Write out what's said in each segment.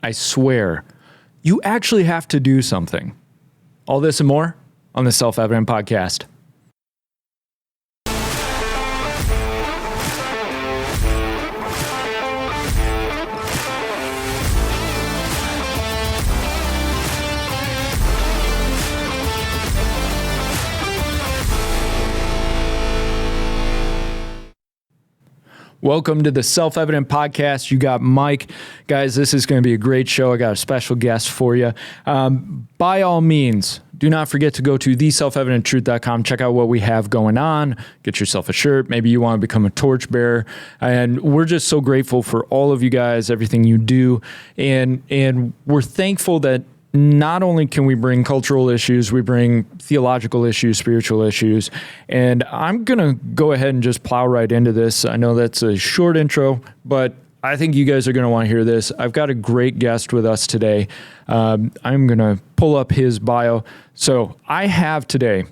I swear, you actually have to do something. All this and more on the Self-Evident Podcast. Welcome to the Self-Evident Podcast. You got Mike. Guys, this is going to be a great show. I got a special guest for you. By all means, do not forget to go to theselfevidenttruth.com. Check out what we have going on. Get yourself a shirt. Maybe you want to become a torchbearer. And we're just so grateful for all of you guys, everything you do. And we're thankful that not only can we bring cultural issues, we bring theological issues, spiritual issues. And I'm going to go ahead and just plow right into this. I know that's a short intro, but I think you guys are going to want to hear this. I've got a great guest with us today. I'm going to pull up his bio. So I have today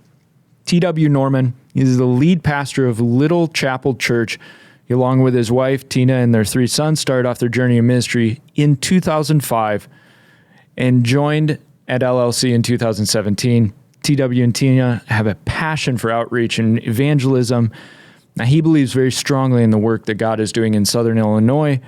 T.W. Norman. He's the lead pastor of Little Chapel Church. He, along with his wife, Tina, and their 3 sons, started off their journey in ministry in 2005. And joined at LLC in 2017. TW and Tina have a passion for outreach and evangelism. Now, he believes very strongly in the work that God is doing in Southern Illinois.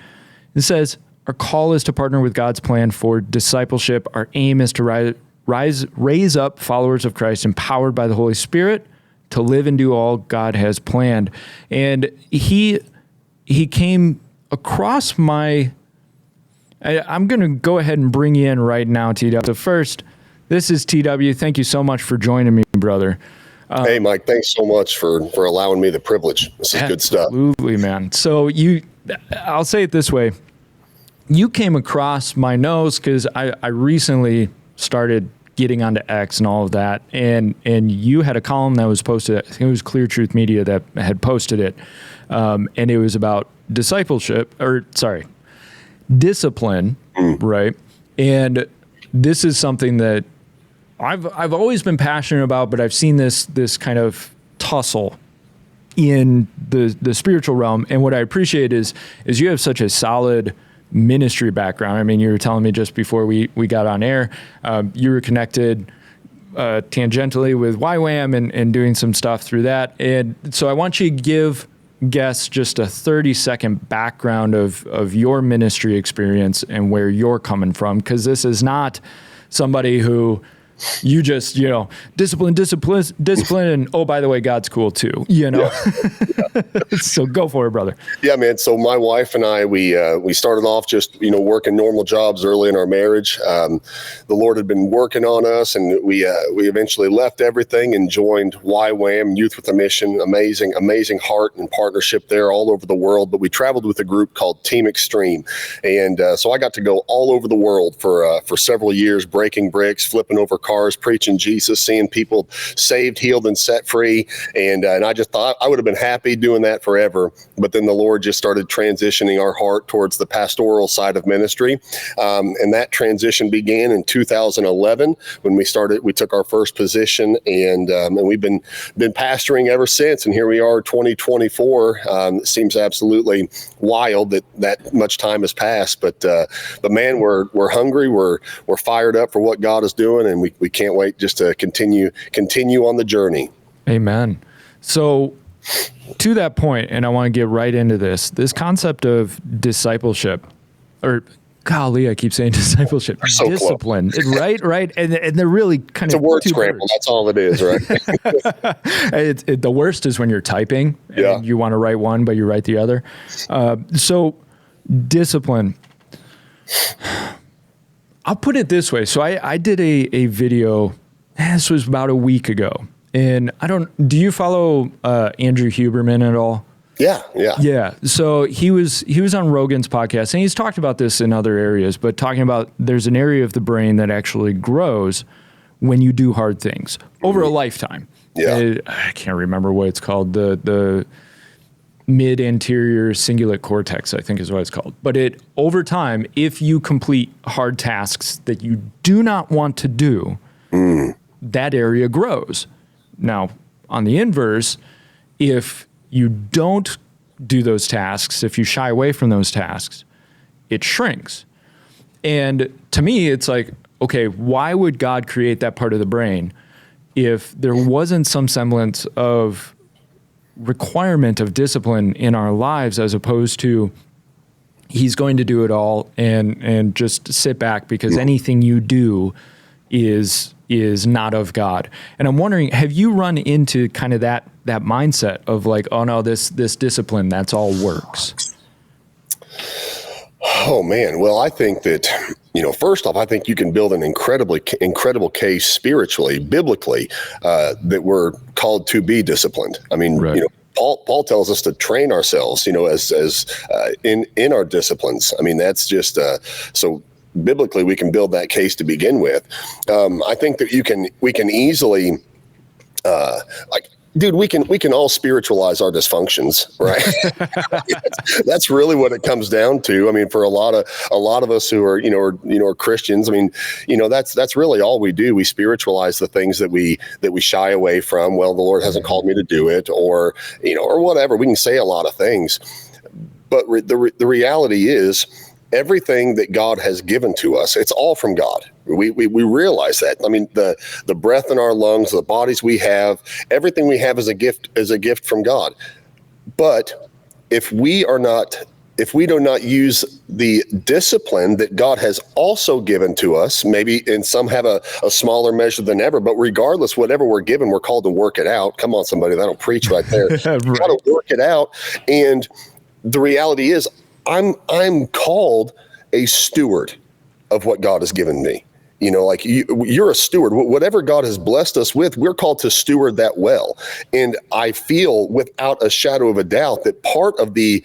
It says, our call is to partner with God's plan for discipleship. Our aim is to raise up followers of Christ empowered by the Holy Spirit to live and do all God has planned. And he came across I'm going to go ahead and bring you in right now, TW. So first, this is TW. Thank you so much for joining me, brother. Hey, Mike, thanks so much for allowing me the privilege. This is good stuff. Absolutely, man. So I'll say it this way. You came across my nose because I recently started getting onto X and all of that. And you had a column that was posted, I think it was Clear Truth Media that had posted it. And it was about discipline, right? And this is something that I've always been passionate about, but I've seen this kind of tussle in the spiritual realm. And what I appreciate is you have such a solid ministry background. I mean, you were telling me just before we got on air, you were connected tangentially with YWAM and doing some stuff through that. And so I want you to give guests just a 30-second background of your ministry experience and where you're coming from, because this is not somebody who you just, discipline, and oh, by the way, God's cool too, Yeah. So go for it, brother. Yeah, man. So my wife and I, we started off just, working normal jobs early in our marriage. The Lord had been working on us, and we eventually left everything and joined YWAM, Youth with a Mission. Amazing heart and partnership there all over the world. But we traveled with a group called Team Extreme. And so I got to go all over the world for several years, breaking bricks, flipping over cars, preaching Jesus, seeing people saved, healed, and set free. And I just thought I would have been happy doing that forever. But then the Lord just started transitioning our heart towards the pastoral side of ministry. And that transition began in 2011 when we took our first position, and we've been pastoring ever since. And here we are, 2024. It seems absolutely wild that much time has passed. But man, we're hungry. We're fired up for what God is doing, and we can't wait just to continue on the journey. Amen. So to that point, and I want to get right into this concept of discipleship, or golly, I keep saying discipleship, so discipline, right? And they're really kind of a word scramble. That's all it is, right? The worst is when you're typing and you want to write one, but you write the other. So discipline. I'll put it this way. So I did a video, this was about a week ago. And do you follow Andrew Huberman at all? Yeah. So he was on Rogan's podcast, and he's talked about this in other areas, but talking about there's an area of the brain that actually grows when you do hard things over a lifetime. Yeah. I can't remember what it's called. The mid-anterior cingulate cortex, I think is what it's called. But over time, if you complete hard tasks that you do not want to do, that area grows. Now, on the inverse, if you don't do those tasks, if you shy away from those tasks, it shrinks. And to me, it's like, okay, why would God create that part of the brain if there wasn't some semblance of requirement of discipline in our lives, as opposed to he's going to do it all and just sit back because anything you do is not of God. And I'm wondering, have you run into kind of that mindset of like, oh no, this discipline, that's all works? Oh man. Well, I think that, first off, I think you can build an incredible case spiritually, biblically, that we're called to be disciplined. I mean, right. Paul tells us to train ourselves, as in our disciplines. I mean, that's just, so biblically we can build that case to begin with. I think that we can easily, dude, we can all spiritualize our dysfunctions, right? That's really what it comes down to. I mean, for a lot of us who are Christians, I mean, that's really all we do. We spiritualize the things that we shy away from. Well, the Lord hasn't called me to do it, or whatever. We can say a lot of things, but the reality is, everything that God has given to us, it's all from God. We realize that. I mean, the breath in our lungs, the bodies we have, everything we have is a gift from God. But if we do not use the discipline that God has also given to us, maybe, and some have a smaller measure than ever, but regardless, whatever we're given, we're called to work it out. Come on, somebody, that'll preach right there. Right. Got to work it out. And the reality is, I'm called a steward of what God has given me. You're a steward. Whatever God has blessed us with, we're called to steward that well. And I feel without a shadow of a doubt that part of the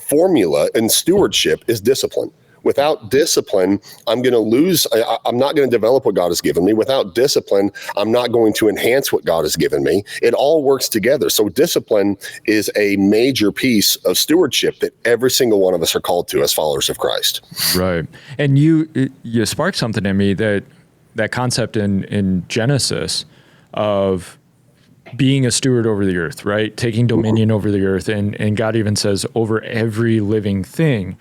formula in stewardship is discipline. Without discipline, I'm going to lose. I'm not going to develop what God has given me. Without discipline, I'm not going to enhance what God has given me. It all works together. So discipline is a major piece of stewardship that every single one of us are called to as followers of Christ. Right. And you sparked something in me, that concept in Genesis of being a steward over the earth, right? Taking dominion over the earth. And God even says over every living thing.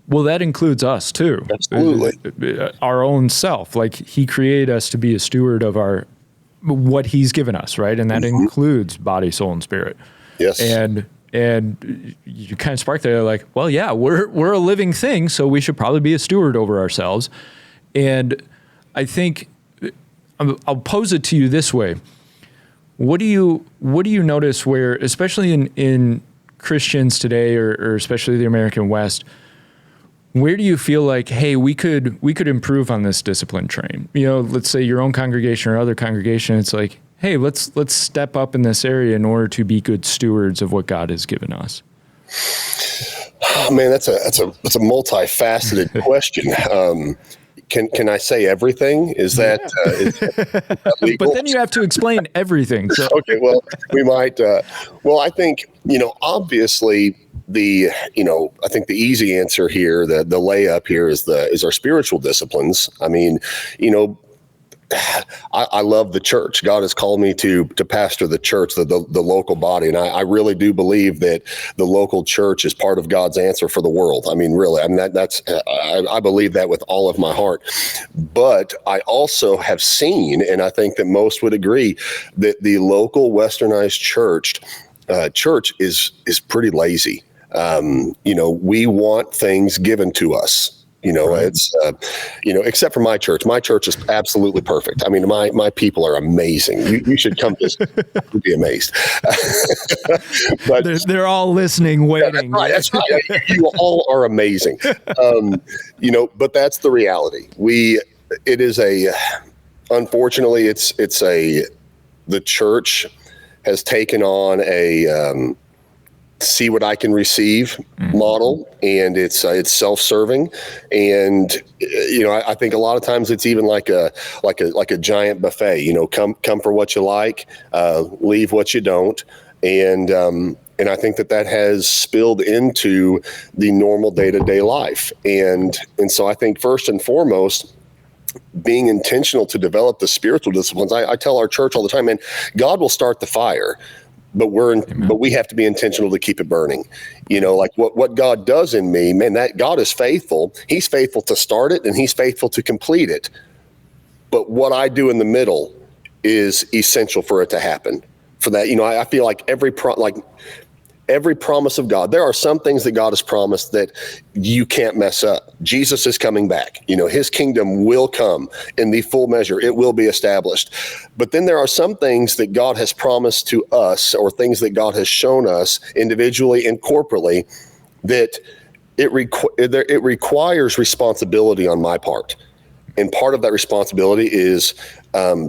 Well, that includes us too. Absolutely. Our own self. Like he created us to be a steward of what he's given us, right? And that includes body, soul, and spirit. Yes. And you kind of sparked there, like, well, yeah, we're a living thing, so we should probably be a steward over ourselves. And I think I'll pose it to you this way. What do you notice where, especially in Christians today, or especially the American West, where do you feel like, hey, we could improve on this discipline train? Let's say your own congregation or other congregation, it's like, hey, let's step up in this area in order to be good stewards of what God has given us. Oh man, that's a multifaceted question. Can I say everything? Is that, is that legal? But then you have to explain everything. So. Okay, well, we might. I think obviously I think the easy answer here, the layup here is our spiritual disciplines. I mean, I love the church. God has called me to pastor the church, the local body. And I really do believe that the local church is part of God's answer for the world. I mean, really, I mean, I believe that with all of my heart. But I also have seen, and I think that most would agree, that the local westernized church is pretty lazy. We want things given to us. Right. It's, except for my church. My church is absolutely perfect. I mean, my people are amazing. You should come visit. You'd be amazed. But they're all listening, waiting. That's right. You all are amazing. But that's the reality. Unfortunately, the church has taken on a, see what I can receive model, and it's self-serving, and I think a lot of times it's even like a giant buffet. Come for what you like, leave what you don't, and I think that has spilled into the normal day-to-day life, and so I think first and foremost, being intentional to develop the spiritual disciplines. I tell our church all the time, man, God will start the fire. But we have to be intentional to keep it burning. Like what God does in me, man, that God is faithful. He's faithful to start it and he's faithful to complete it. But what I do in the middle is essential for it to happen. For that, I feel like every promise of God, there are some things that God has promised that you can't mess up. Jesus is coming back. His kingdom will come in the full measure. It will be established. But then there are some things that God has promised to us, or things that God has shown us individually and corporately, that it requires responsibility on my part. And part of that responsibility is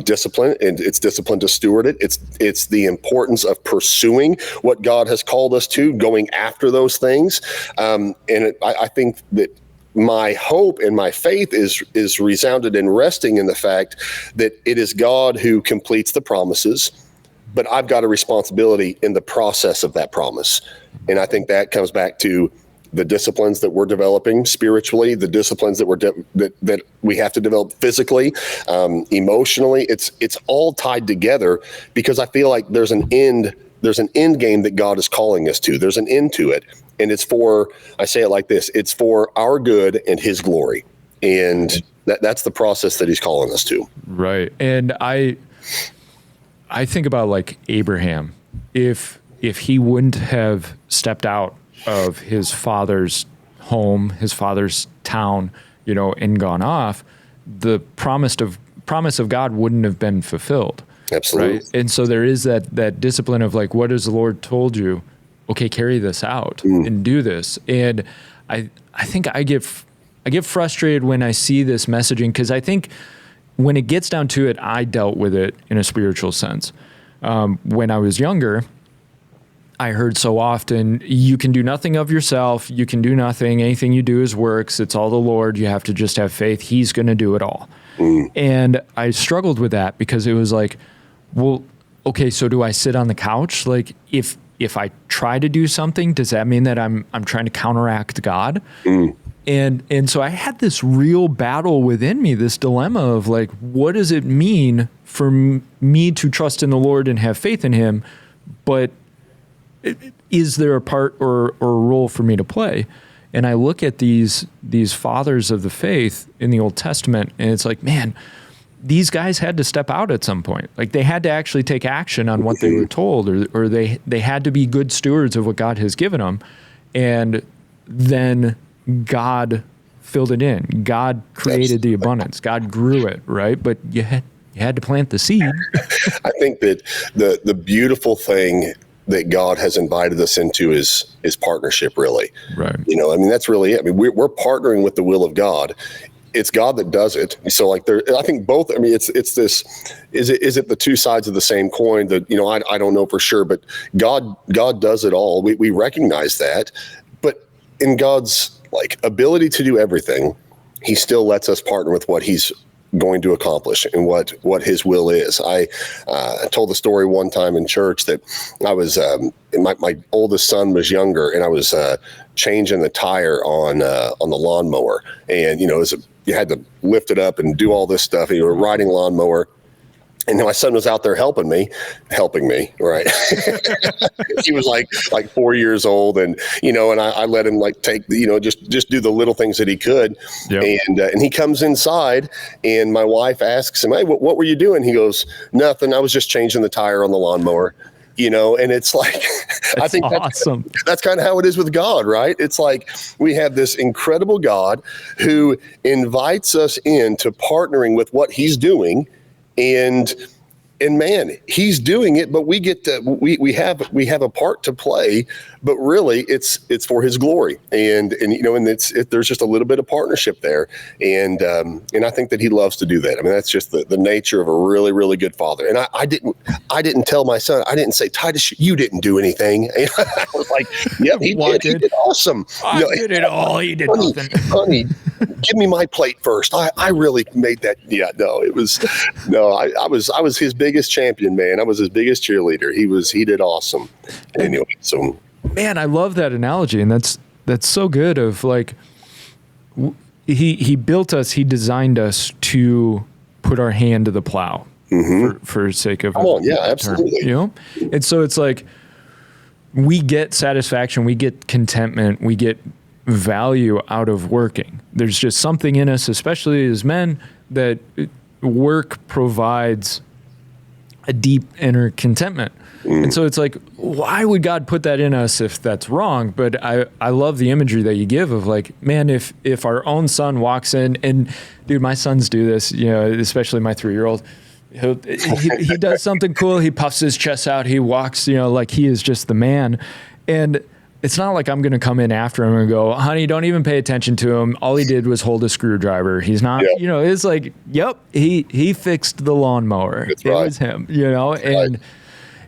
discipline, and it's discipline to steward it. It's the importance of pursuing what God has called us to, going after those things. I think that my hope and my faith is resounded in resting in the fact that it is God who completes the promises, but I've got a responsibility in the process of that promise. And I think that comes back to the disciplines that we're developing spiritually, the disciplines that that we have to develop physically, emotionally. It's all tied together, because I feel like there's an end game that God is calling us to. There's an end to it. And I say it like this, it's for our good and his glory. And that's the process that he's calling us to. Right. And I think about like Abraham, if he wouldn't have stepped out of his father's home, his father's town, and gone off, the promise of God wouldn't have been fulfilled. Absolutely. Right? And so there is that discipline of like, what has the Lord told you? Okay, carry this out and do this. And I think I get frustrated when I see this messaging, because I think when it gets down to it, I dealt with it in a spiritual sense. When I was younger, I heard so often, you can do nothing of yourself. You can do nothing. Anything you do is works. It's all the Lord. You have to just have faith. He's going to do it all. And I struggled with that, because it was like, well, okay, so do I sit on the couch? Like, if I try to do something, does that mean that I'm trying to counteract God? And so I had this real battle within me, this dilemma of like, what does it mean for me to trust in the Lord and have faith in him, but is there a part or a role for me to play? And I look at these fathers of the faith in the Old Testament, and it's like, man, these guys had to step out at some point. Like, they had to actually take action on what they were told, or they had to be good stewards of what God has given them. And then God filled it in. God created the abundance. God grew it, right? But you had to plant the seed. I think that the beautiful thing that God has invited us into is partnership, really. Right. That's really it. We're partnering with the will of God. It's God that does it. So I think both, it's this, is it the two sides of the same coin that, I don't know for sure, but God does it all. We recognize that, but in God's ability to do everything, he still lets us partner with what he's going to accomplish and what his will is. I told the story one time in church that I was my oldest son was younger, and I was changing the tire on the lawnmower, and you had to lift it up and do all this stuff. You were riding lawnmower. And my son was out there helping me, right? He was like 4 years old, and and I let him take just do the little things that he could. Yep. And he comes inside, and my wife asks him, "Hey, what were you doing?" He goes, "Nothing. I was just changing the tire on the lawnmower." And it's like, I think awesome. That's kind of how it is with God, right? It's like we have this incredible God who invites us into partnering with what he's doing. And man, he's doing it, but we get to, we have a part to play, but really it's for his glory. And there's just a little bit of partnership there. And I think that he loves to do that. That's just the nature of a really, really good father. And I didn't tell my son, I didn't say, Titus, you didn't do anything. And I was like, yep, he did. He did awesome. I did it all. He did nothing. Honey, give me my plate first. I really made that. Yeah, no, I was his biggest champion, man. I was his biggest cheerleader. He did awesome. Anyway, so. Man, I love that analogy, and that's so good. Of he built us, he designed us to put our hand to the plow for sake of yeah, absolutely. And so it's like we get satisfaction, we get contentment, we get value out of working. There's just something in us, especially as men, that work provides a deep inner contentment. And so it's like, why would God put that in us if that's wrong? But I love the imagery that you give of like, man, if our own son walks in, and dude, my sons do this, you know, especially my 3-year-old, he does something cool. He puffs his chest out. He walks, you know, like he is just the man. And it's not like I'm going to come in after him and go, honey, don't even pay attention to him. All he did was hold a screwdriver. He's not, you know, it's like, yep, he fixed the lawnmower. That's it right. was him, you know,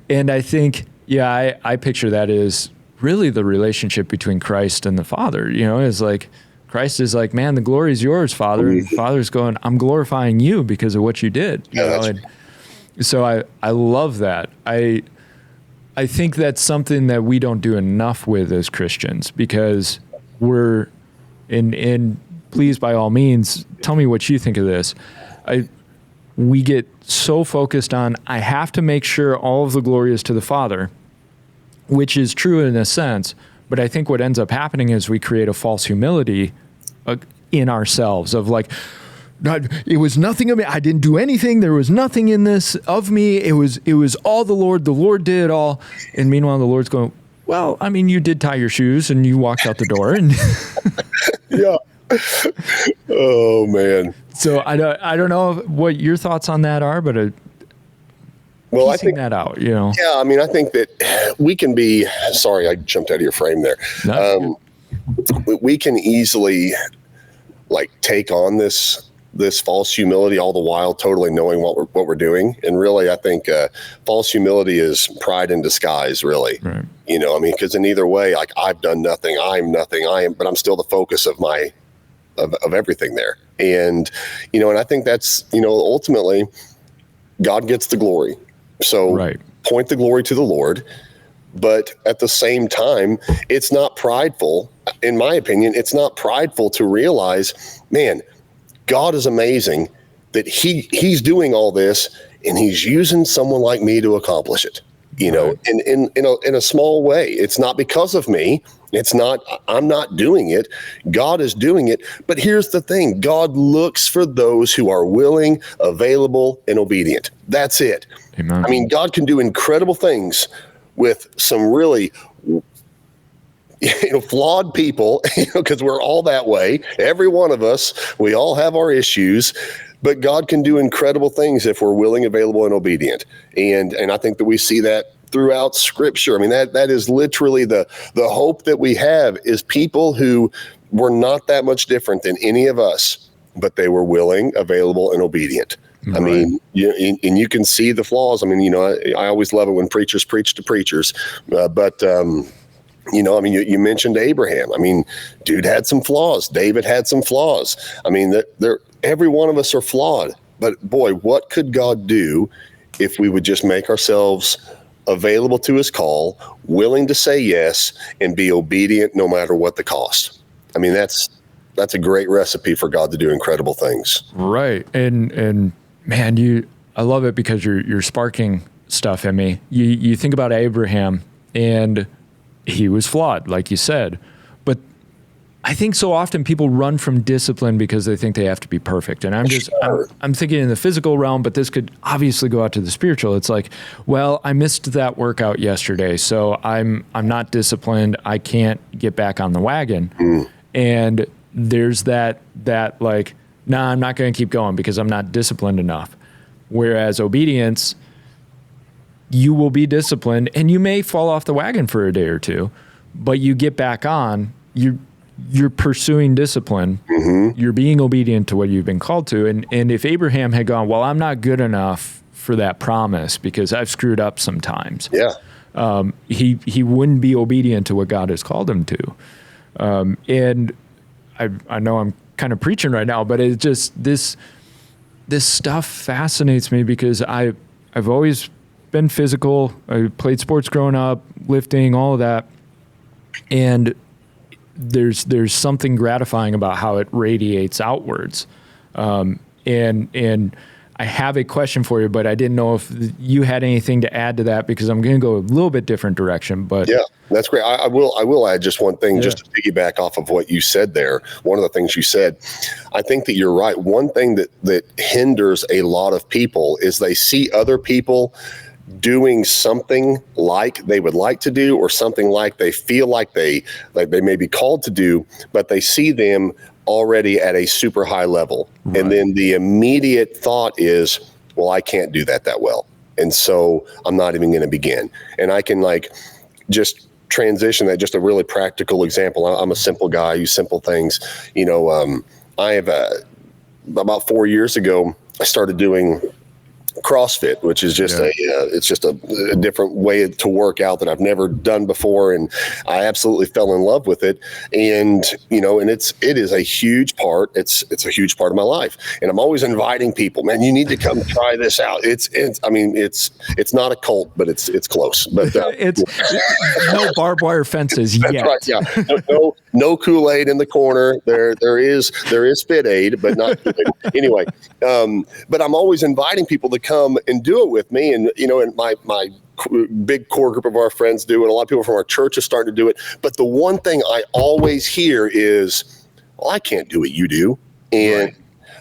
and I think, yeah, I picture that as really the relationship between Christ and the Father, you know, is like, Christ is like, man, the glory is yours, Father. And the Father's going, I'm glorifying you because of what you did. You know? And so I love that. I think that's something that we don't do enough with as Christians, because we're and please, by all means, tell me what you think of this. We get so focused on, I have to make sure all of the glory is to the Father, which is true in a sense. But I think what ends up happening is we create a false humility in ourselves of like, it was nothing of me. I didn't do anything. There was nothing in this of me. It was all the Lord. The Lord did it all. And meanwhile, the Lord's going, well, I mean, you did tie your shoes and you walked out the door. And Yeah. Oh man. So I don't know what your thoughts on that are, but Well, I piecing think that out, you know. Yeah, I mean, I think that we can be. Sorry, I jumped out of your frame there. No. We can easily like take on this false humility all the while totally knowing what we're doing. And really, I think false humility is pride in disguise, really. Right. You know, I mean, because in either way, like I've done nothing, I'm nothing, but I'm still the focus of of everything there. And, you know, and I think that's, you know, ultimately God gets the glory. So Right. point the glory to the Lord. But at the same time, it's not prideful. In my opinion, it's not prideful to realize, man, God is amazing that he's doing all this and he's using someone like me to accomplish it, you know, in a small way. It's not because of me. It's not, I'm not doing it. God is doing it. But here's the thing. God looks for those who are willing, available, and obedient. That's it. Amen. I mean, God can do incredible things with some really, flawed people, because we're all that way. Every one of us, we all have our issues, but God can do incredible things if we're willing, available, and obedient. And I think that we see that throughout Scripture. I mean, that is literally the hope that we have, is people who were not that much different than any of us, but they were willing, available, and obedient. Right. I mean, and you can see the flaws. I mean, I always love it when preachers preach to preachers, but I mean, you mentioned Abraham. I mean, dude had some flaws. David had some flaws. I mean, every one of us are flawed. But boy, what could God do if we would just make ourselves available to his call, willing to say yes, and be obedient no matter what the cost? I mean, that's a great recipe for God to do incredible things. Right. And man, I love it because you're sparking stuff in me. You think about Abraham, and he was flawed, like you said. But I think so often people run from discipline because they think they have to be perfect. And I'm thinking in the physical realm, but this could obviously go out to the spiritual. It's like, well, I missed that workout yesterday, so I'm not disciplined. I can't get back on the wagon. And there's that like, nah, I'm not going to keep going because I'm not disciplined enough. Whereas obedience, you will be disciplined and you may fall off the wagon for a day or two, but you get back on, you're pursuing discipline. Mm-hmm. You're being obedient to what you've been called to. And if Abraham had gone, well, I'm not good enough for that promise because I've screwed up sometimes. Yeah. He wouldn't be obedient to what God has called him to. And I know I'm kind of preaching right now, but it's just this stuff fascinates me because I've always been physical. I played sports growing up, lifting, all of that. And there's something gratifying about how it radiates outwards. And I have a question for you, but I didn't know if you had anything to add to that, because I'm going to go a little bit different direction. But yeah, that's great. I will add just one thing, just to piggyback off of what you said there. One of the things you said, I think that you're right. One thing that hinders a lot of people is they see other people doing something like they would like to do, or something like they feel like they may be called to do, but they see them already at a super high level. Right. And then the immediate thought is, well, I can't do that well. And so I'm not even going to begin. And I can just transition that, just a really practical example. I'm a simple guy, I use simple things. I have about 4 years ago, I started doing CrossFit, which is just it's just a different way to work out that I've never done before, and I absolutely fell in love with it. And and it is a huge part. It's a huge part of my life, and I'm always inviting people. Man, you need to come try this out. It's not a cult, but it's close. But it's no barbed wire fences that's yet. Right, yeah. No Kool-Aid in the corner. There is Fit Aid, but not Kool-Aid. Anyway, but I'm always inviting people to come and do it with me. And, and my big core group of our friends do, and a lot of people from our church are starting to do it. But the one thing I always hear is, well, I can't do what you do. And right.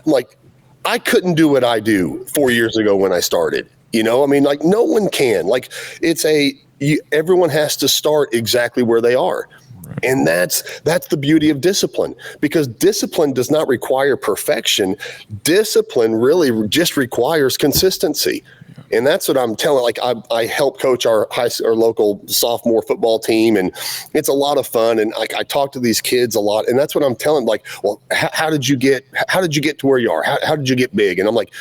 I'm like, I couldn't do what I do 4 years ago when I started. No one can. Everyone has to start exactly where they are. And that's the beauty of discipline, because discipline does not require perfection. Discipline really just requires consistency. And that's what I'm telling. I help coach our local sophomore football team, and it's a lot of fun. And I talk to these kids a lot, and that's what I'm telling. Well, how did you get to where you are? How did you get big? And I'm like,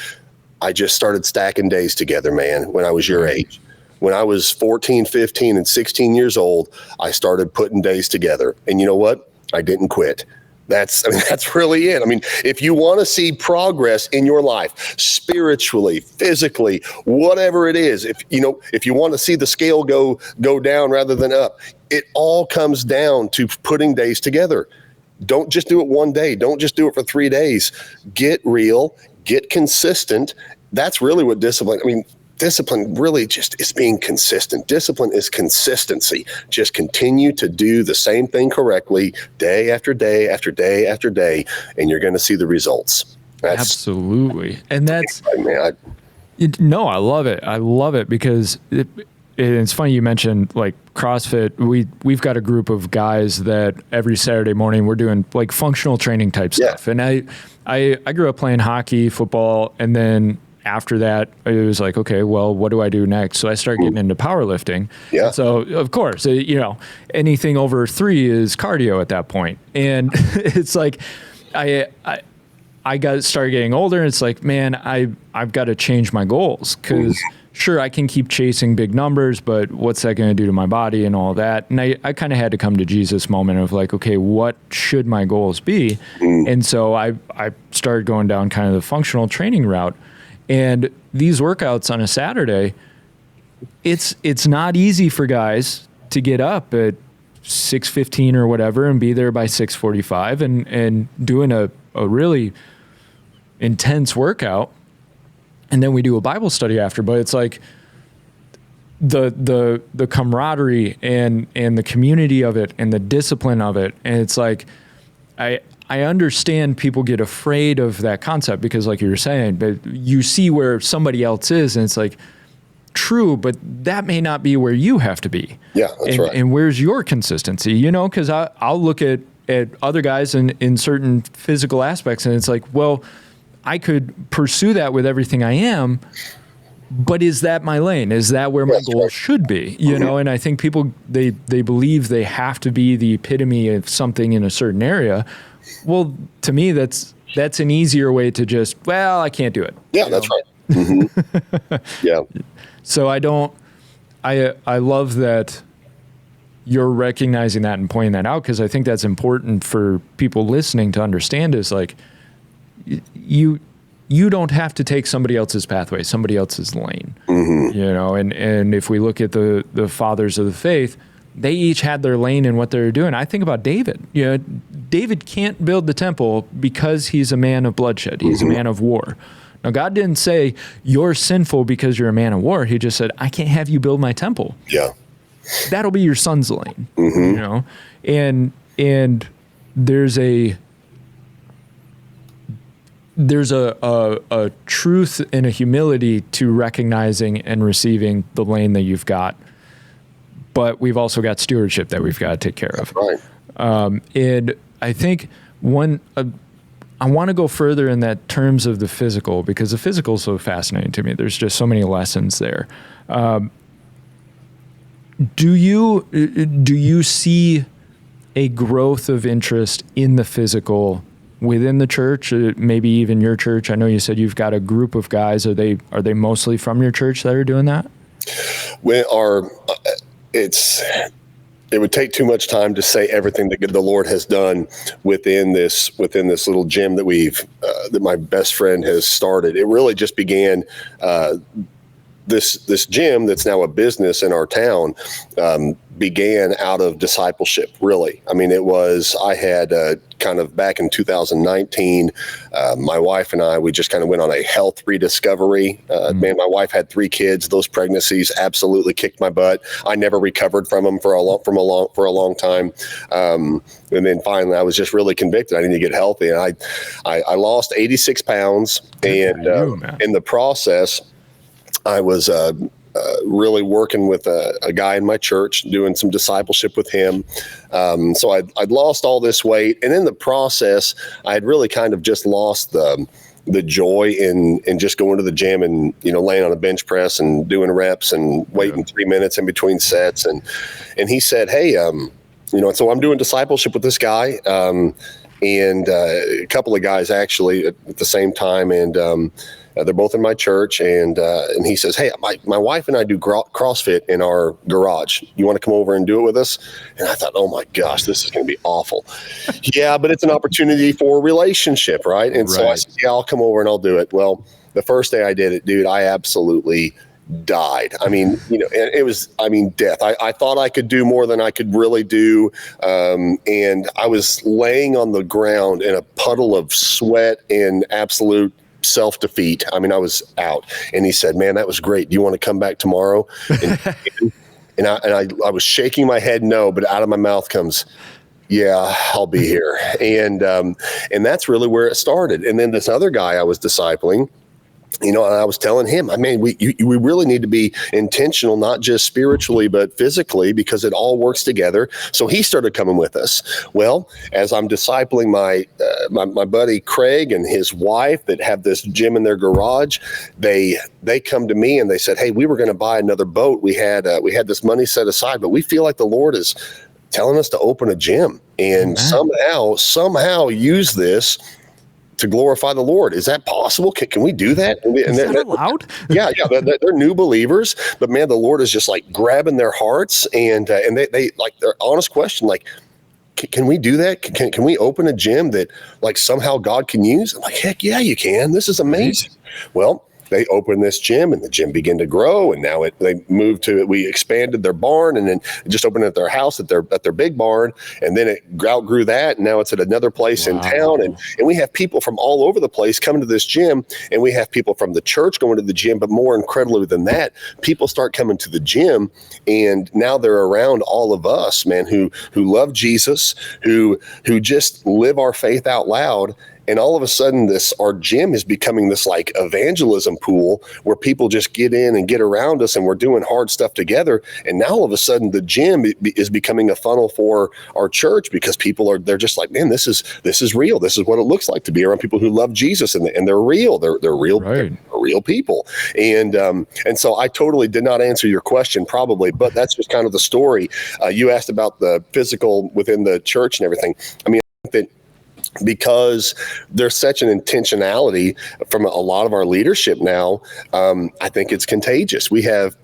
I just started stacking days together, man, when I was your age. When I was 14, 15, and 16 years old, I started putting days together. And you know what? I didn't quit. That's really it. If you want to see progress in your life, spiritually, physically, whatever it is, if you want to see the scale go down rather than up, it all comes down to putting days together. Don't just do it one day. Don't just do it for 3 days. Get real, get consistent. That's really what discipline, discipline really just is being consistent. Discipline is consistency. Just continue to do the same thing correctly day after day after day after day, and you're going to see the results. Absolutely. And that's, I love it. I love it, because it's funny you mentioned CrossFit. We've got a group of guys that every Saturday morning we're doing functional training type stuff. And I grew up playing hockey, football, and then after that, it was like, okay, well, what do I do next? So I started getting into powerlifting. Yeah. So of course, anything over 3 is cardio at that point. And it's like, I started getting older, and it's like, man, I've got to change my goals, because sure, I can keep chasing big numbers, but what's that going to do to my body and all that? And I kind of had to come to Jesus moment of okay, what should my goals be? And so I started going down kind of the functional training route. And these workouts on a Saturday, it's not easy for guys to get up at 6:15 or whatever and be there by 6:45 and doing a really intense workout. And then we do a Bible study after. But it's like the camaraderie and the community of it and the discipline of it. And it's like I understand people get afraid of that concept, because like you were saying, but you see where somebody else is, and it's like, true, but that may not be where you have to be. Yeah, that's right. And where's your consistency? Because I'll look at other guys in certain physical aspects, and it's like, well, I could pursue that with everything I am, but is that my lane? Is that where my goal should be? And I think people, they believe they have to be the epitome of something in a certain area. Well, to me, that's an easier way to just, well, I can't do it. Yeah, that's right. Mm-hmm. Yeah. So I love that you're recognizing that and pointing that out, because I think that's important for people listening to understand, is you don't have to take somebody else's pathway, somebody else's lane. Mm-hmm. And if we look at the fathers of the faith, they each had their lane in what they were doing. I think about David. David can't build the temple because he's a man of bloodshed. He's a man of war. Now, God didn't say you're sinful because you're a man of war. He just said, I can't have you build my temple. Yeah. That'll be your son's lane, Mm-hmm. you know? And there's a truth and a humility to recognizing and receiving the lane that you've got. But we've also got stewardship that we've got to take care of. Right. And I think I want to go further in that terms of the physical, because the physical is so fascinating to me. There's just so many lessons there. Do you see a growth of interest in the physical within the church, maybe even your church? I know you said you've got a group of guys. Are they mostly from your church that are doing that? It would take too much time to say everything that the Lord has done within this little gym that that my best friend has started. It really just began. This gym that's now a business in our town began out of discipleship, really. I mean, I had kind of back in 2019, my wife and I, we just kind of went on a health rediscovery. Man, my wife had 3 kids. Those pregnancies absolutely kicked my butt. I never recovered from them for a long time. And then finally, I was just really convicted. I needed to get healthy. And I lost 86 pounds. And in the process, I was really working with a guy in my church, doing some discipleship with him. So I'd lost all this weight. And in the process, I had really kind of just lost the joy in just going to the gym and, laying on a bench press and doing reps and waiting 3 minutes in between sets. And he said, hey, so I'm doing discipleship with this guy and a couple of guys actually at the same time. And they're both in my church, and he says, hey, my wife and I do CrossFit in our garage. You want to come over and do it with us? And I thought, oh my gosh, this is going to be awful. Yeah, but it's an opportunity for a relationship, right? And so I said, yeah, I'll come over and I'll do it. Well, the first day I did it, dude, I absolutely died. I mean, it was, death. I thought I could do more than I could really do. And I was laying on the ground in a puddle of sweat and absolute self-defeat. I mean, I was out. And he said, man, that was great. Do you want to come back tomorrow? And I was shaking my head no, but out of my mouth comes, yeah, I'll be here. And that's really where it started. And then this other guy I was discipling, and I was telling him, we really need to be intentional, not just spiritually, but physically, because it all works together. So he started coming with us. Well, as I'm discipling my buddy Craig and his wife that have this gym in their garage, they come to me and they said, hey, we were going to buy another boat. We had this money set aside, but we feel like the Lord is telling us to open a gym and somehow use this to glorify the Lord. Is that possible? Can we do that? Is that allowed? Yeah. They're new believers, but man, the Lord is just like grabbing their hearts, and they like their honest question, like, can we do that? Can we open a gym that like somehow God can use? I'm like, heck yeah, you can. This is amazing. Well, they opened this gym and the gym began to grow. And now they moved to it. We expanded their barn and then just opened at their house at their big barn. And then it outgrew that. And now it's at another place in town. And we have people from all over the place coming to this gym, and we have people from the church going to the gym. But more incredibly than that, people start coming to the gym, and now they're around all of us, man, who love Jesus, who just live our faith out loud. And all of a sudden, our gym is becoming this like evangelism pool where people just get in and get around us, and we're doing hard stuff together. And now all of a sudden, the gym is becoming a funnel for our church, because they're just like, man, this is real. This is what it looks like to be around people who love Jesus, and they're real. They're real. Right. They're real people. And so I totally did not answer your question, probably, but that's just kind of the story. You asked about the physical within the church and everything. I mean, I think that because there's such an intentionality from a lot of our leadership now, I think it's contagious. We have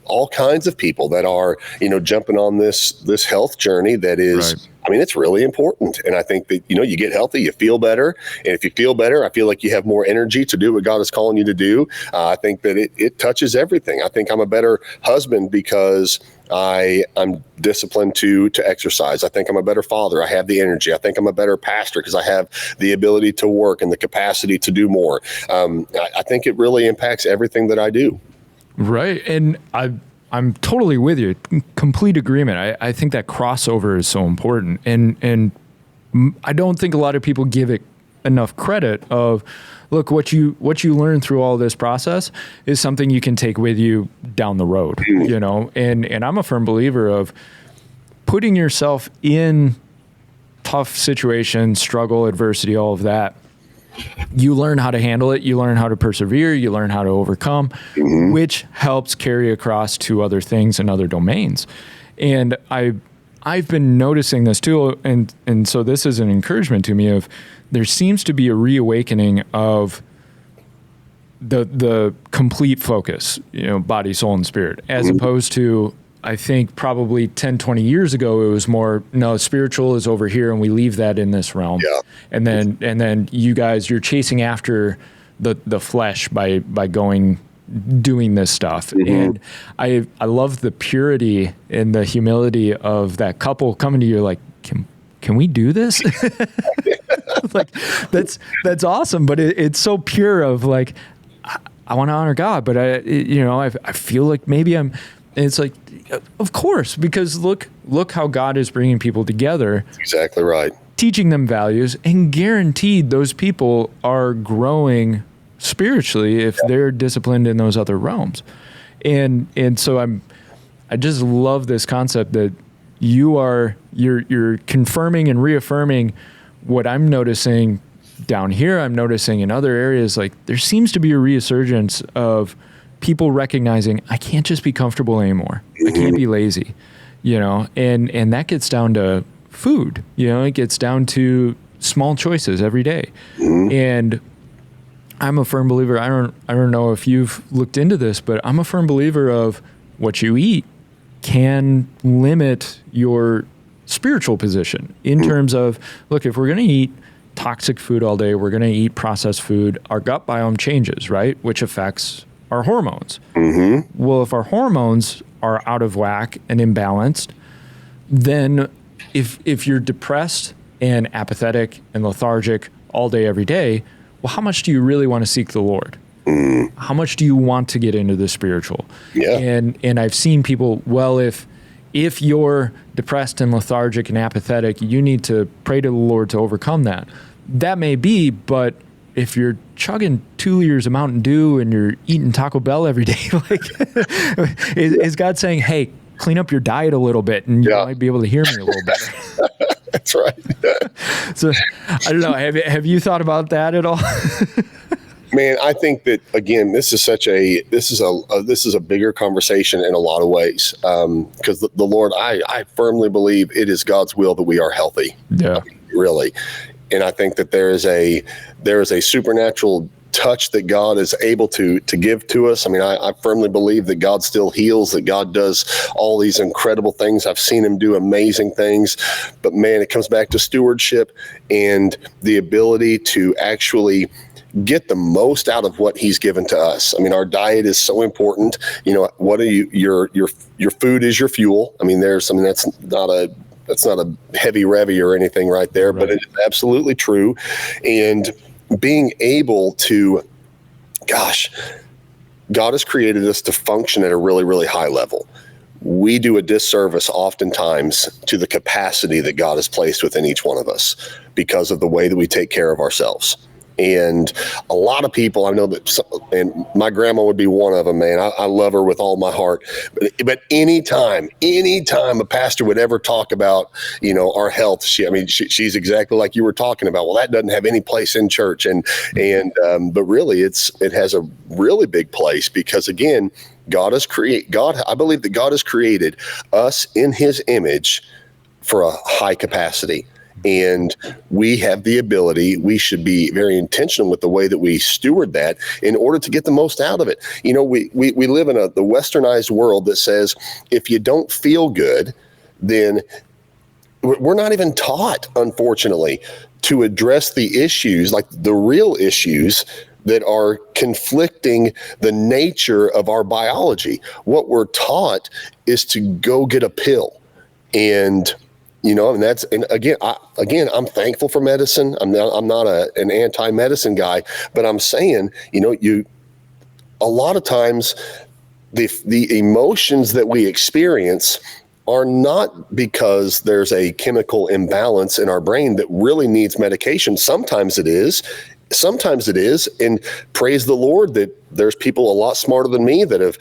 all kinds of people that are, jumping on this health journey that is I mean, it's really important. And I think that, you get healthy, you feel better. And if you feel better, I feel like you have more energy to do what God is calling you to do. I think that it touches everything. I think I'm a better husband because I'm disciplined to exercise. I think I'm a better father. I have the energy. I think I'm a better pastor because I have the ability to work and the capacity to do more. I think it really impacts everything that I do. Right. And I'm totally with you. Complete agreement. I think that crossover is so important. And I don't think a lot of people give it enough credit of, look, what you learn through all this process is something you can take with you down the road, and I'm a firm believer of putting yourself in tough situations, struggle, adversity, all of that. You learn how to handle it. You learn how to persevere. You learn how to overcome, which helps carry across to other things and other domains. And I've been noticing this too. And so this is an encouragement to me of, there seems to be a reawakening of the complete focus, body, soul, and spirit, as opposed to, I think probably 10, 20 years ago, it was more, no, spiritual is over here and we leave that in this realm. Yeah. And then you guys, you're chasing after the flesh by doing this stuff. And I love the purity and the humility of that couple coming to you like, can we do this? Like, that's awesome. But it's so pure of like, I want to honor God, but I feel like maybe and it's like, of course, because look how God is bringing people together. Exactly right. Teaching them values, and guaranteed those people are growing spiritually if they're disciplined in those other realms. And so I just love this concept that you're confirming and reaffirming what I'm noticing down here. I'm noticing in other areas, like there seems to be a resurgence of people recognizing I can't just be comfortable anymore. I can't be lazy, and that gets down to food, it gets down to small choices every day. And I'm a firm believer. I don't know if you've looked into this, but I'm a firm believer of what you eat can limit your spiritual position in terms of, look, if we're going to eat toxic food all day, we're going to eat processed food, our gut biome changes, right? Which affects our hormones. Well, if our hormones are out of whack and imbalanced, then if you're depressed and apathetic and lethargic all day, every day, well, how much do you really want to seek the Lord? How much do you want to get into the spiritual? Yeah. And I've seen people, well, if you're depressed and lethargic and apathetic, you need to pray to the Lord to overcome that. That may be, but if you're chugging 2 liters of Mountain Dew and you're eating Taco Bell every day, like, is God saying, hey, clean up your diet a little bit and you might be able to hear me a little better? That's right. So I don't know. Have you thought about that at all? Man, I think that again, this is a bigger conversation in a lot of ways. Because the Lord, I firmly believe it is God's will that we are healthy. Yeah, really. And I think that there is a supernatural touch that God is able to give to us. I mean, I firmly believe that God still heals, that God does all these incredible things. I've seen him do amazing things, but man, it comes back to stewardship and the ability to actually get the most out of what he's given to us. I mean, our diet is so important. What are your food is your fuel. I mean, that's not a heavy revy or anything right there, right. But it is absolutely true. And being able to, God has created us to function at a really, really high level. We do a disservice oftentimes to the capacity that God has placed within each one of us because of the way that we take care of ourselves. And a lot of people, I know that, and my grandma would be one of them, man. I love her with all my heart. But anytime a pastor would ever talk about, our health, she's exactly like you were talking about. Well, that doesn't have any place in church. But really it has a really big place because again, I believe that God has created us in his image for a high capacity. And we have the ability, we should be very intentional with the way that we steward that in order to get the most out of it. We live in the westernized world that says, if you don't feel good, then we're not even taught, unfortunately, to address the issues, like the real issues that are conflicting the nature of our biology. What we're taught is to go get a pill. And, and again, I'm thankful for medicine. I'm not an anti-medicine guy, but I'm saying, a lot of times the emotions that we experience are not because there's a chemical imbalance in our brain that really needs medication. Sometimes it is. And praise the Lord that there's people a lot smarter than me that have,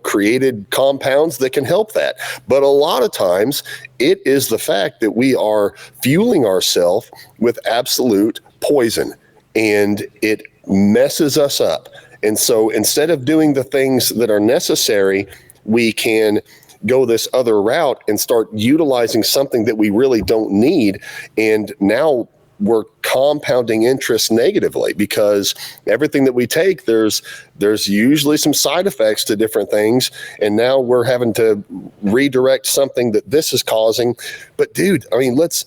created compounds that can help that. But a lot of times it is the fact that we are fueling ourselves with absolute poison, and it messes us up. And so instead of doing the things that are necessary, we can go this other route and start utilizing something that we really don't need. And now we're compounding interest negatively, because everything that we take, there's usually some side effects to different things. And now we're having to redirect something that this is causing. But dude, I mean, let's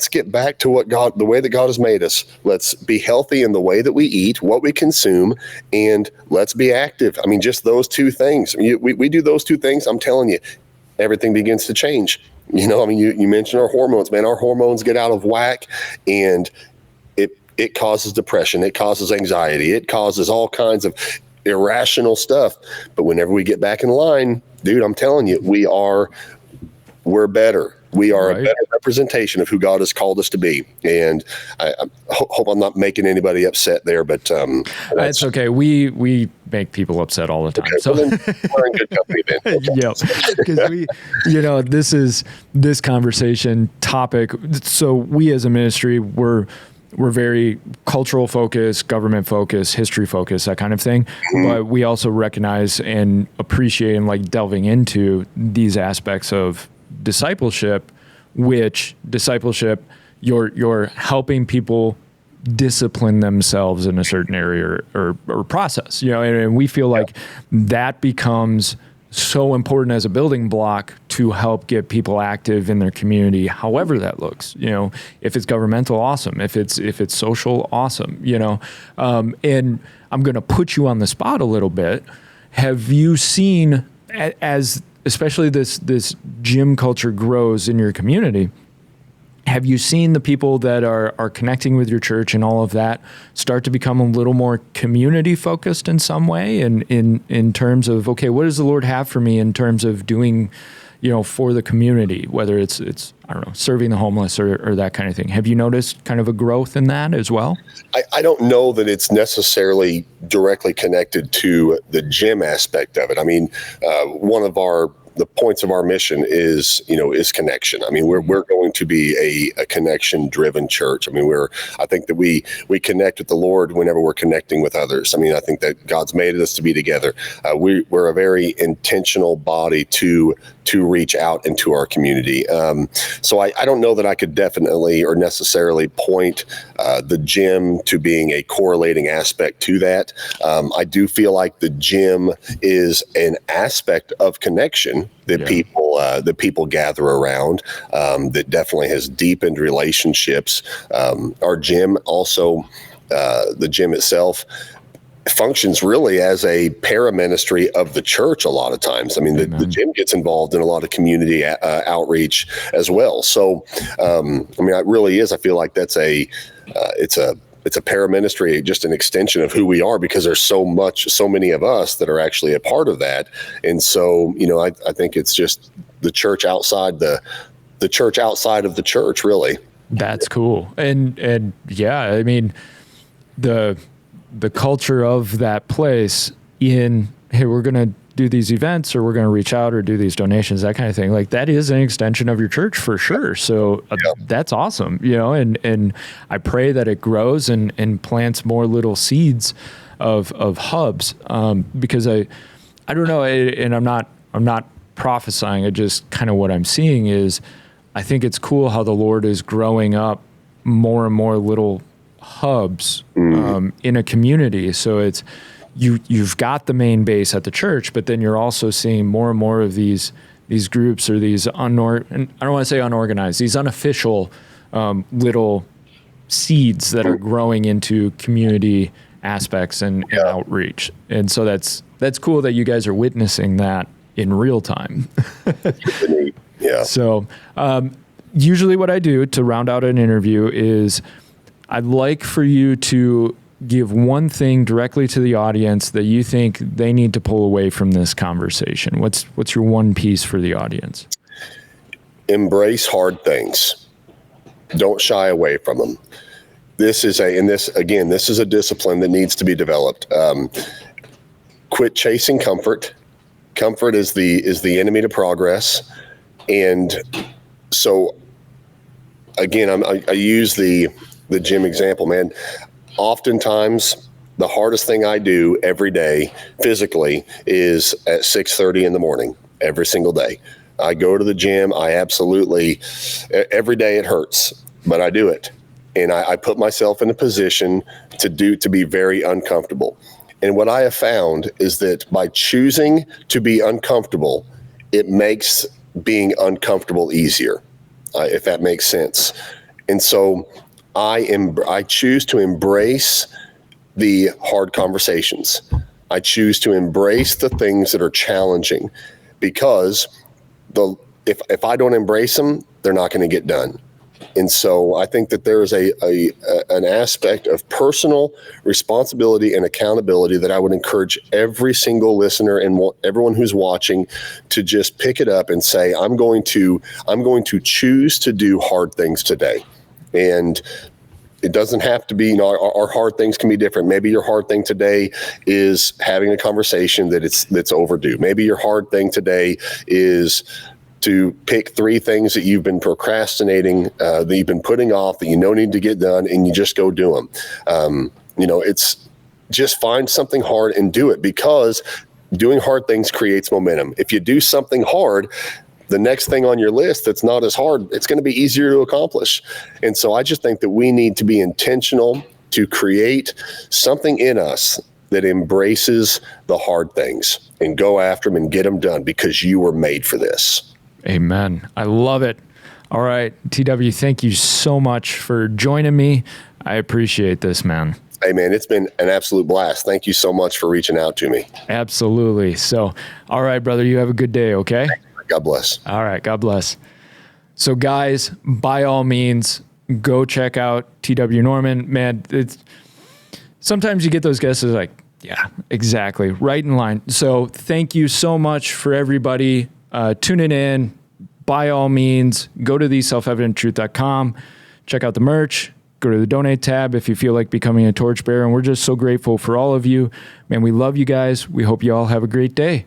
get back to the way that God has made us. Let's be healthy in the way that we eat, what we consume, and let's be active. I mean, just those two things. We do those two things. I'm telling you, everything begins to change. You mentioned our hormones, man. Our hormones get out of whack, and it causes depression. It causes anxiety. It causes all kinds of irrational stuff. But whenever we get back in line, dude, I'm telling you, we're better. We are a better representation of who God has called us to be. And I hope I'm not making anybody upset there, but that's okay. We make people upset all the time. Okay, so then we're in good company then. Okay. Yep. Because this conversation topic. So we as a ministry, we're very cultural focused, government focused, history focused, that kind of thing. Mm-hmm. But we also recognize and appreciate and like delving into these aspects of discipleship, you're helping people discipline themselves in a certain area or process, and we feel like that becomes so important as a building block to help get people active in their community, however that looks. If it's governmental, awesome. If it's social, awesome. And I'm going to put you on the spot a little bit. Have you seen, as especially this gym culture grows in your community, have you seen the people that are connecting with your church and all of that start to become a little more community focused in some way, and in terms of, okay, what does the Lord have for me in terms of doing, for the community, whether it's I don't know, serving the homeless or that kind of thing? Have you noticed kind of a growth in that as well? I don't know that it's necessarily directly connected to the gym aspect of it. I mean, one of the points of our mission is connection. I mean, we're going to be a connection driven church. I mean, I think that we connect with the Lord whenever we're connecting with others. I mean, I think that God's made us to be together. We're a very intentional body to reach out into our community. So I don't know that I could definitely or necessarily point the gym to being a correlating aspect to that. I do feel like the gym is an aspect of connection that people gather around, that definitely has deepened relationships. Our gym also, the gym itself, functions really as a paraministry of the church a lot of times. I mean, the gym gets involved in a lot of community outreach as well. So, it really is. I feel like that's it's a paraministry, just an extension of who we are, because there's so many of us that are actually a part of that. And so, I think it's just the church outside the church outside of the church, really. That's cool. And yeah, I mean, the culture of that place hey, we're going to do these events, or we're going to reach out or do these donations, that kind of thing. Like, that is an extension of your church for sure. So that's awesome, and I pray that it grows and plants more little seeds of hubs. Because I don't know, and I'm not prophesying. It just kind of what I'm seeing is, I think it's cool how the Lord is growing up more and more little hubs in a community. So it's you've got the main base at the church, but then you're also seeing more and more of these these groups or these and I don't want to say unorganized, these unofficial little seeds that are growing into community aspects and outreach. And so that's cool that you guys are witnessing that in real time. Yeah. So usually what I do to round out an interview is I'd like for you to give one thing directly to the audience that you think they need to pull away from this conversation. What's your one piece for the audience? Embrace hard things. Don't shy away from them. This is a discipline that needs to be developed. Quit chasing comfort. Comfort is the enemy to progress. And so again, I use the gym example, man. Oftentimes, the hardest thing I do every day physically is at 6:30 in the morning, every single day. I go to the gym. Every day it hurts, but I do it. And I put myself in a position to be very uncomfortable. And what I have found is that by choosing to be uncomfortable, it makes being uncomfortable easier, if that makes sense. And so I choose to embrace the hard conversations. I choose to embrace the things that are challenging, because if I don't embrace them, they're not going to get done. And so I think that there is an aspect of personal responsibility and accountability that I would encourage every single listener and everyone who's watching to just pick it up and say, I'm going to choose to do hard things today. And it doesn't have to be, our hard things can be different. Maybe your hard thing today is having a conversation that's overdue. Maybe your hard thing today is to pick 3 things that you've been procrastinating, that you've been putting off, that you know need to get done, and you just go do them. It's just find something hard and do it, because doing hard things creates momentum. If you do something hard, the next thing on your list that's not as hard, it's going to be easier to accomplish. And so I just think that we need to be intentional to create something in us that embraces the hard things and go after them and get them done, because you were made for this. Amen. I love it. All right, TW, thank you so much for joining me. I appreciate this, man. Hey, man, it's been an absolute blast. Thank you so much for reaching out to me. Absolutely. So, all right, brother, you have a good day, okay? God bless. All right, God bless. So, guys, by all means, go check out TW Norman. Man, sometimes you get those guesses like, yeah, exactly, right in line. So thank you so much for everybody tuning in. By all means, go to theselfevidenttruth.com, check out the merch, go to the donate tab if you feel like becoming a torchbearer. And we're just so grateful for all of you. Man, we love you guys. We hope you all have a great day.